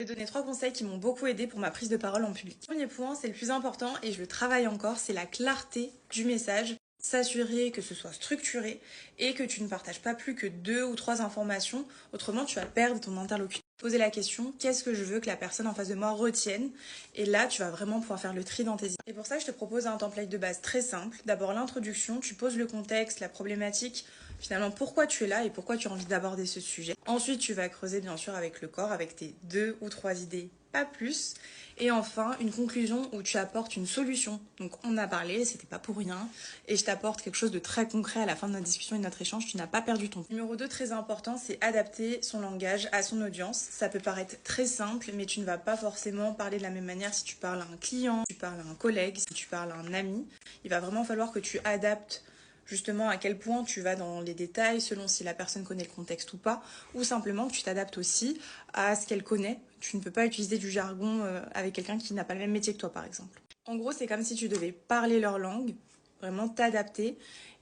Je vais donner 3 conseils qui m'ont beaucoup aidé pour ma prise de parole en public. Le premier point, c'est le plus important et je le travaille encore, c'est la clarté du message. S'assurer que ce soit structuré et que tu ne partages pas plus que 2 ou 3 informations, autrement tu vas perdre ton interlocuteur. Poser la question, qu'est-ce que je veux que la personne en face de moi retienne? Et là, tu vas vraiment pouvoir faire le tri dans tes idées. Et pour ça, je te propose un template de base très simple. D'abord l'introduction, tu poses le contexte, la problématique, finalement pourquoi tu es là et pourquoi tu as envie d'aborder ce sujet. Ensuite, tu vas creuser bien sûr avec le corps, avec tes 2 ou 3 idées, pas plus. Et enfin, une conclusion où tu apportes une solution. Donc on a parlé, c'était pas pour rien. Et je t'apporte quelque chose de très concret à la fin de notre discussion et de notre échange. Tu n'as pas perdu ton temps. Numéro 2, très important, c'est adapter son langage à son audience. Ça peut paraître très simple, mais tu ne vas pas forcément parler de la même manière si tu parles à un client, si tu parles à un collègue, si tu parles à un ami. Il va vraiment falloir que tu adaptes justement à quel point tu vas dans les détails selon si la personne connaît le contexte ou pas, ou simplement que tu t'adaptes aussi à ce qu'elle connaît. Tu ne peux pas utiliser du jargon avec quelqu'un qui n'a pas le même métier que toi par exemple. En gros, c'est comme si tu devais parler leur langue, vraiment t'adapter.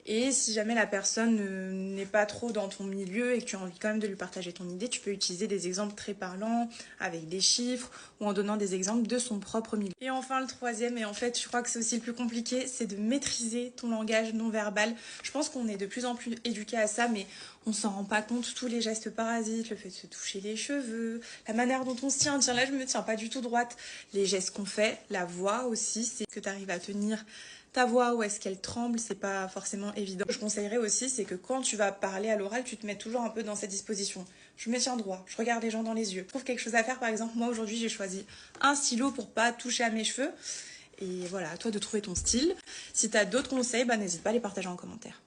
Et si jamais la personne n'est pas trop dans ton milieu et que tu as envie quand même de lui partager ton idée, tu peux utiliser des exemples très parlants avec des chiffres ou en donnant des exemples de son propre milieu. Et enfin, le troisième, et en fait, je crois que c'est aussi le plus compliqué, c'est de maîtriser ton langage non verbal. Je pense qu'on est de plus en plus éduqué à ça, mais on s'en rend pas compte. Tous les gestes parasites, le fait de se toucher les cheveux, la manière dont on se tient. Tiens, là, je me tiens pas du tout droite. Les gestes qu'on fait, la voix aussi, c'est que tu arrives à tenir ta voix ou est-ce qu'elle tremble, c'est pas forcément évident. Ce que je conseillerais aussi, c'est que quand tu vas parler à l'oral, tu te mets toujours un peu dans cette disposition. Je me tiens droit, je regarde les gens dans les yeux. Je trouve quelque chose à faire, par exemple, moi aujourd'hui j'ai choisi un stylo pour pas toucher à mes cheveux. Et voilà, à toi de trouver ton style. Si tu as d'autres conseils, n'hésite pas à les partager en commentaire.